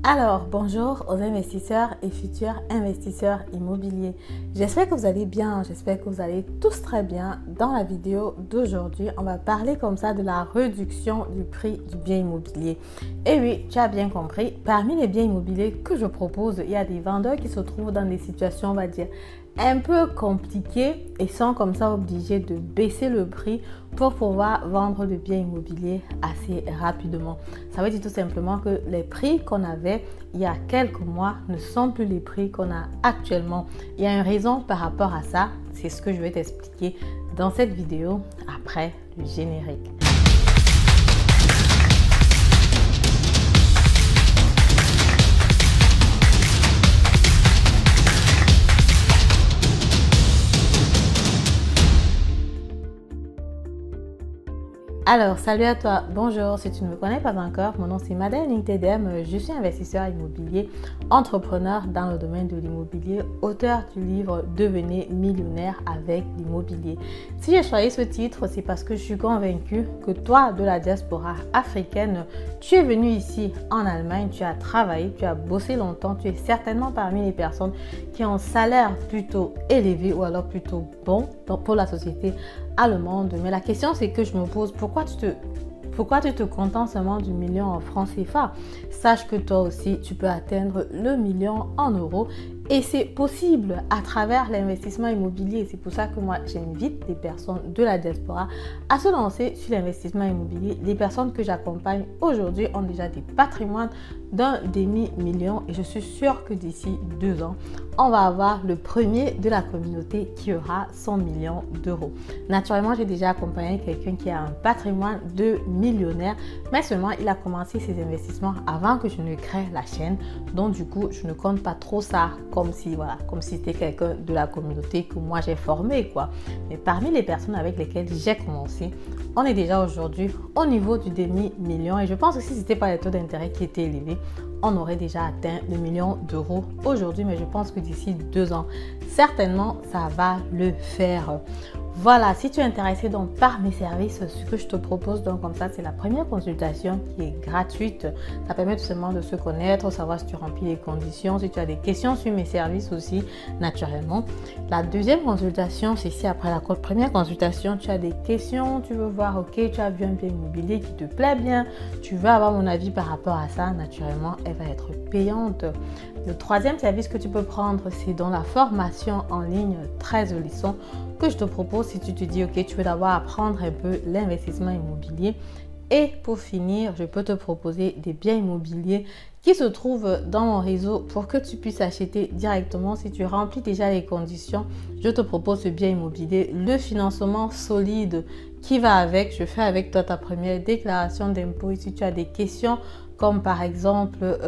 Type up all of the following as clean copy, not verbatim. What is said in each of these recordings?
Alors, bonjour aux investisseurs et futurs investisseurs immobiliers. J'espère que vous allez bien, j'espère que vous allez tous très bien. Dans la vidéo d'aujourd'hui, on va parler comme ça de la réduction du prix du bien immobilier. Et oui, tu as bien compris, parmi les biens immobiliers que je propose, il y a des vendeurs qui se trouvent dans des situations, on va dire, un peu compliquées et sont comme ça obligés de baisser le prix pour pouvoir vendre le bien immobilier assez rapidement. Ça veut dire tout simplement que les prix qu'on avait il y a quelques mois ne sont plus les prix qu'on a actuellement. Il y a une raison par rapport à ça, c'est ce que je vais t'expliquer dans cette vidéo après le générique. Alors, salut à toi, bonjour, si tu ne me connais pas encore, mon nom c'est Madeleine Ntedem, je suis investisseur immobilier, entrepreneur dans le domaine de l'immobilier, auteur du livre Devenez millionnaire avec l'immobilier. Si j'ai choisi ce titre, c'est parce que je suis convaincue que toi, de la diaspora africaine, tu es venu ici en Allemagne, tu as travaillé, tu as bossé longtemps, tu es certainement parmi les personnes qui ont un salaire plutôt élevé ou alors plutôt bon pour la société allemande. Mais la question c'est que je me pose, pourquoi tu te contentes seulement du million en francs CFA? Sache que toi aussi, tu peux atteindre le million en euros et c'est possible à travers l'investissement immobilier. C'est pour ça que moi, j'invite les personnes de la diaspora à se lancer sur l'investissement immobilier. Les personnes que j'accompagne aujourd'hui ont déjà des patrimoines d'un demi-million et je suis sûre que d'ici 2 ans, on va avoir le premier de la communauté qui aura 100 millions d'euros. Naturellement, j'ai déjà accompagné quelqu'un qui a un patrimoine de millionnaire, mais seulement il a commencé ses investissements avant que je ne crée la chaîne. Donc du coup, je ne compte pas trop ça comme si c'était quelqu'un de la communauté que moi j'ai formé quoi. Mais parmi les personnes avec lesquelles j'ai commencé, on est déjà aujourd'hui au niveau du demi-million et je pense que si ce n'était pas les taux d'intérêt qui étaient élevés, on aurait déjà atteint le million d'euros aujourd'hui, mais je pense que d'ici 2 ans, certainement, ça va le faire. Voilà, si tu es intéressé donc par mes services, ce que je te propose donc comme ça, c'est la première consultation qui est gratuite. Ça permet tout simplement de se connaître, savoir si tu remplis les conditions, si tu as des questions sur mes services aussi, naturellement. La deuxième consultation, c'est si après la première consultation, tu as des questions, tu veux voir, ok, tu as vu un bien immobilier qui te plaît bien, tu veux avoir mon avis par rapport à ça, naturellement, elle va être payante. Le troisième service que tu peux prendre, c'est dans la formation en ligne 13 leçons que je te propose si tu te dis ok, tu veux d'abord apprendre un peu l'investissement immobilier. Et pour finir, je peux te proposer des biens immobiliers qui se trouvent dans mon réseau pour que tu puisses acheter directement. Si tu remplis déjà les conditions, je te propose ce bien immobilier, le financement solide qui va avec. Je fais avec toi ta première déclaration d'impôt. Et si tu as des questions comme par exemple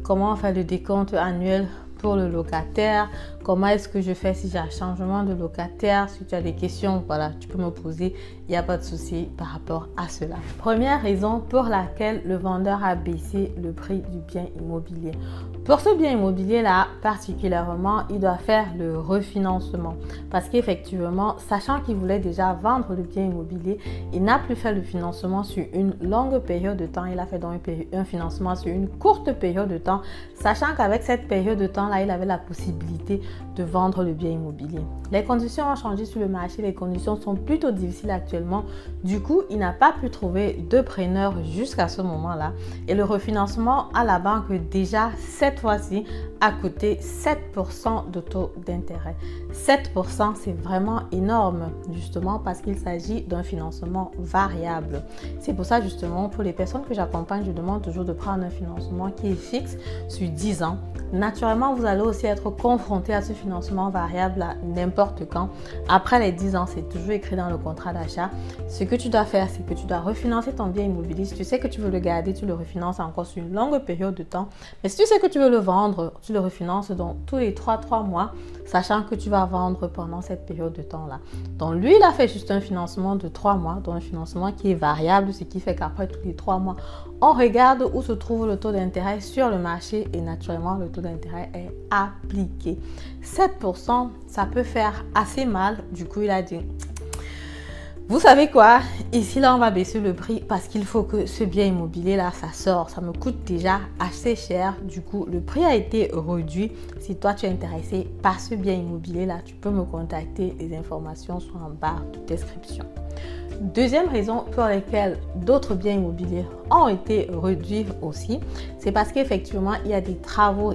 comment faire le décompte annuel pour le locataire, comment est-ce que je fais si j'ai un changement de locataire, si tu as des questions, voilà, tu peux me poser, il n'y a pas de souci par rapport à cela. Première raison pour laquelle le vendeur a baissé le prix du bien immobilier. Pour ce bien immobilier là, particulièrement, il doit faire le refinancement parce qu'effectivement, sachant qu'il voulait déjà vendre le bien immobilier, il n'a plus fait le financement sur une longue période de temps, il a fait donc un financement sur une courte période de temps, sachant qu'avec cette période de temps là, il avait la possibilité de vendre le bien immobilier. Les conditions ont changé sur le marché, les conditions sont plutôt difficiles actuellement. Du coup, il n'a pas pu trouver de preneur jusqu'à ce moment-là. Et le refinancement à la banque, déjà, cette fois-ci, a coûté 7% de taux d'intérêt. 7%, c'est vraiment énorme, justement, parce qu'il s'agit d'un financement variable. C'est pour ça, justement, pour les personnes que j'accompagne, je demande toujours de prendre un financement qui est fixe sur 10 ans. Naturellement, vous allez aussi être confronté à ce financement variable à n'importe quand. Après les 10 ans, c'est toujours écrit dans le contrat d'achat. Ce que tu dois faire, c'est que tu dois refinancer ton bien immobilier. Si tu sais que tu veux le garder, tu le refinances encore sur une longue période de temps. Mais si tu sais que tu veux le vendre, tu le refinances donc tous les 3 mois, sachant que tu vas vendre pendant cette période de temps-là. Donc lui, il a fait juste un financement de 3 mois, donc un financement qui est variable, ce qui fait qu'après tous les 3 mois, on regarde où se trouve le taux d'intérêt sur le marché et naturellement, le taux d'intérêt est appliqué. 7%, ça peut faire assez mal. Du coup, il a dit, Vous savez quoi? Ici, là, on va baisser le prix parce qu'il faut que ce bien immobilier-là, ça sort. Ça me coûte déjà assez cher. Du coup, le prix a été réduit. Si toi, tu es intéressé par ce bien immobilier-là, tu peux me contacter. Les informations sont en barre de description. Deuxième raison pour laquelle d'autres biens immobiliers ont été réduits aussi, c'est parce qu'effectivement, il y a des travaux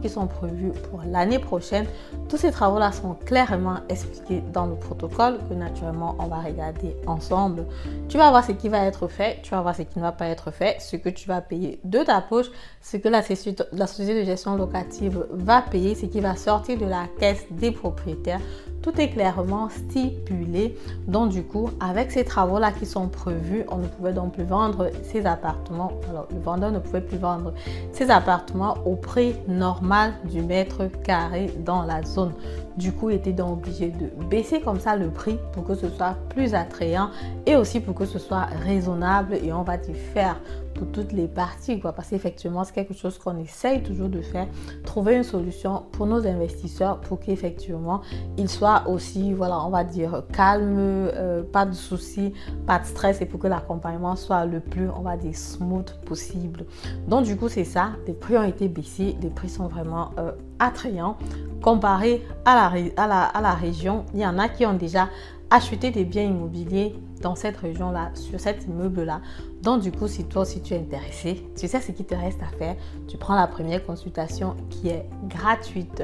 qui sont prévus pour l'année prochaine. Tous ces travaux-là sont clairement expliqués dans le protocole que naturellement, on va regarder ensemble. Tu vas voir ce qui va être fait, tu vas voir ce qui ne va pas être fait, ce que tu vas payer de ta poche, ce que la société de gestion locative va payer, ce qui va sortir de la caisse des propriétaires. Tout est clairement stipulé. Donc du coup, avec ces travaux-là qui sont prévus, on ne pouvait donc plus vendre ces appartements. Alors, le vendeur ne pouvait plus vendre ces appartements au prix normal du mètre carré dans la zone. Du coup, il était donc obligé de baisser comme ça le prix pour que ce soit plus attrayant et aussi pour que ce soit raisonnable et on va dire faire pour toutes les parties, quoi. Parce qu'effectivement, c'est quelque chose qu'on essaye toujours de faire, trouver une solution pour nos investisseurs pour qu'effectivement, ils soient aussi, voilà, on va dire calmes, pas de soucis, pas de stress et pour que l'accompagnement soit le plus, on va dire, smooth possible. Donc, du coup, c'est ça. Les prix ont été baissés. Les prix sont vraiment attrayants comparé à la région. Il y en a qui ont déjà acheté des biens immobiliers dans cette région-là, sur cet immeuble-là. Donc, du coup, si toi aussi tu es intéressé, tu sais ce qu'il te reste à faire. Tu prends la première consultation qui est gratuite.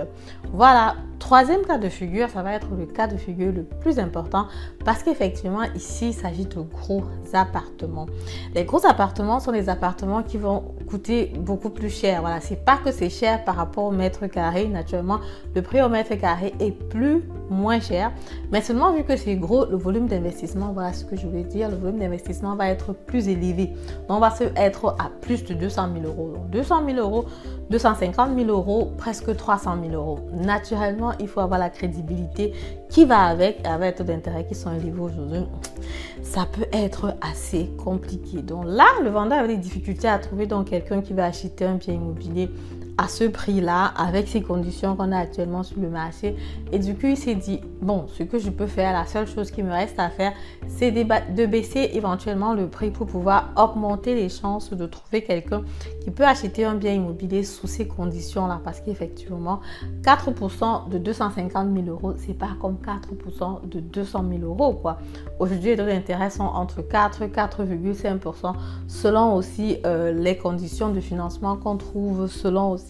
Voilà. Troisième cas de figure, ça va être le cas de figure le plus important parce qu'effectivement, ici, il s'agit de gros appartements. Les gros appartements sont des appartements qui vont coûter beaucoup plus cher. Voilà, c'est pas que c'est cher par rapport au mètre carré. Naturellement, le prix au mètre carré est moins cher. Mais seulement vu que c'est gros, le volume d'investissement, voilà ce que je voulais dire, le volume d'investissement va être plus élevé. Donc, on va être à plus de 200 000 euros. Donc, 200 000 euros, 250 000 euros, presque 300 000 euros. Naturellement, il faut avoir la crédibilité qui va avec les taux d'intérêt qui sont élevés aujourd'hui. Ça peut être assez compliqué. Donc là, le vendeur avait des difficultés à trouver donc quelqu'un qui va acheter un bien immobilier à ce prix-là, avec ces conditions qu'on a actuellement sur le marché. Et du coup, il s'est dit, bon, ce que je peux faire, la seule chose qui me reste à faire, c'est de baisser éventuellement le prix pour pouvoir augmenter les chances de trouver quelqu'un qui peut acheter un bien immobilier sous ces conditions-là. Parce qu'effectivement, 4% de 250 000 euros, c'est pas comme 4% de 200 000 euros, quoi. Aujourd'hui, les taux d'intérêt sont entre 4 et 4,5% selon aussi les conditions de financement qu'on trouve, selon aussi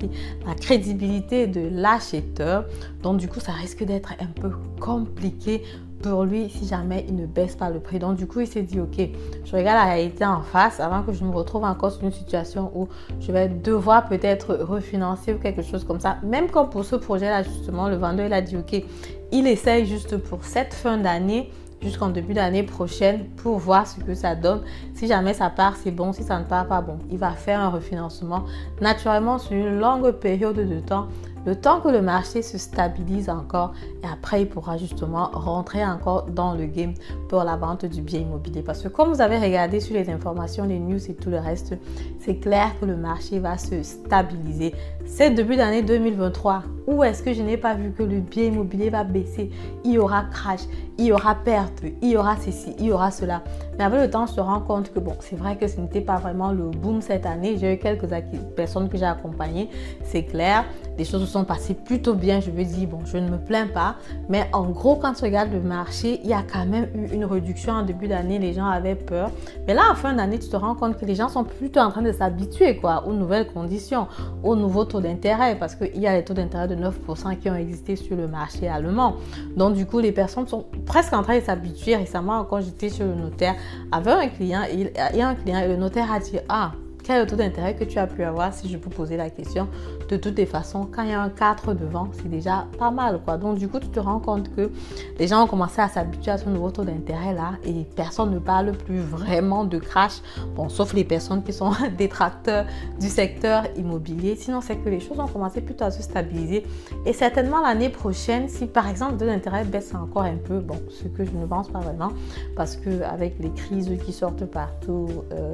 la crédibilité de l'acheteur. Donc du coup, ça risque d'être un peu compliqué pour lui si jamais il ne baisse pas le prix. Donc du coup, il s'est dit, ok, je regarde la réalité en face avant que je me retrouve encore sur une situation où je vais devoir peut-être refinancer ou quelque chose comme ça. Même comme pour ce projet-là, justement, le vendeur, il a dit, ok, il essaye juste pour cette fin d'année jusqu'en début d'année prochaine pour voir ce que ça donne. Si jamais ça part, c'est bon. Si ça ne part pas, bon, il va faire un refinancement naturellement sur une longue période de temps, le temps que le marché se stabilise encore et après il pourra justement rentrer encore dans le game pour la vente du bien immobilier. Parce que comme vous avez regardé sur les informations, les news et tout le reste, c'est clair que le marché va se stabiliser. C'est début d'année 2023. Où est-ce que je n'ai pas vu que le bien immobilier va baisser? Il y aura crash, il y aura perte, il y aura ceci, il y aura cela. Mais avec le temps, on se rend compte que bon, c'est vrai que ce n'était pas vraiment le boom cette année. J'ai eu quelques personnes que j'ai accompagnées, c'est clair. Les choses se sont passées plutôt bien, je veux dire, bon, je ne me plains pas. Mais en gros, quand tu regardes le marché, il y a quand même eu une réduction en début d'année. Les gens avaient peur. Mais là, en fin d'année, tu te rends compte que les gens sont plutôt en train de s'habituer, quoi, aux nouvelles conditions, aux nouveaux taux d'intérêt. Parce qu'il y a les taux d'intérêt de 9% qui ont existé sur le marché allemand. Donc, du coup, les personnes sont presque en train de s'habituer. Récemment, quand j'étais chez le notaire, avec un client, et le notaire a dit, ah, quel est le taux d'intérêt que tu as pu avoir si je peux poser la question? De toutes les façons, quand il y a un 4 devant, c'est déjà pas mal, quoi. Donc, du coup, tu te rends compte que les gens ont commencé à s'habituer à ce nouveau taux d'intérêt là et personne ne parle plus vraiment de crash. Bon, sauf les personnes qui sont détracteurs du secteur immobilier. Sinon, c'est que les choses ont commencé plutôt à se stabiliser. Et certainement, l'année prochaine, si par exemple le taux d'intérêt baisse encore un peu, bon, ce que je ne pense pas vraiment, parce qu'avec les crises qui sortent partout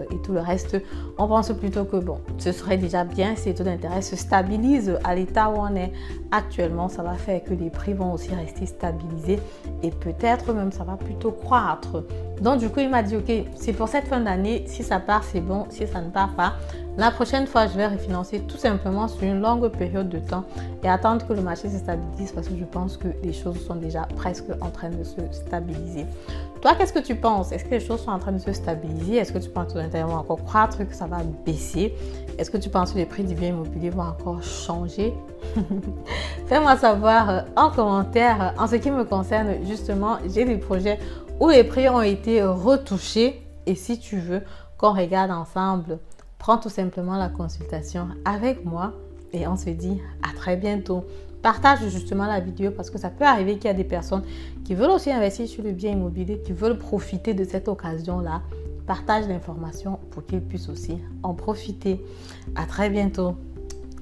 et tout le reste, on pense plutôt que bon, ce serait déjà bien si les taux d'intérêt se stabilisent à l'état où on est actuellement. Ça va faire que les prix vont aussi rester stabilisés et peut-être même ça va plutôt croître. Donc du coup, il m'a dit, ok, c'est pour cette fin d'année, si ça part, c'est bon, si ça ne part pas, la prochaine fois, je vais refinancer tout simplement sur une longue période de temps et attendre que le marché se stabilise parce que je pense que les choses sont déjà presque en train de se stabiliser. Toi, qu'est-ce que tu penses? Est-ce que les choses sont en train de se stabiliser? Est-ce que tu penses que l'intérêt va encore croître, que ça va baisser? Est-ce que tu penses que les prix du bien immobilier vont encore changer? Fais-moi savoir en commentaire. En ce qui me concerne, justement, j'ai des projets où les prix ont été retouchés. Et si tu veux qu'on regarde ensemble, prends tout simplement la consultation avec moi et on se dit à très bientôt. Partage justement la vidéo parce que ça peut arriver qu'il y a des personnes qui veulent aussi investir sur le bien immobilier, qui veulent profiter de cette occasion-là. Partage l'information pour qu'ils puissent aussi en profiter. À très bientôt.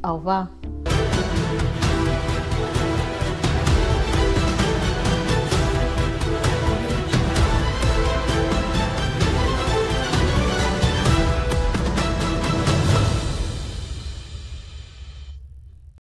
Au revoir.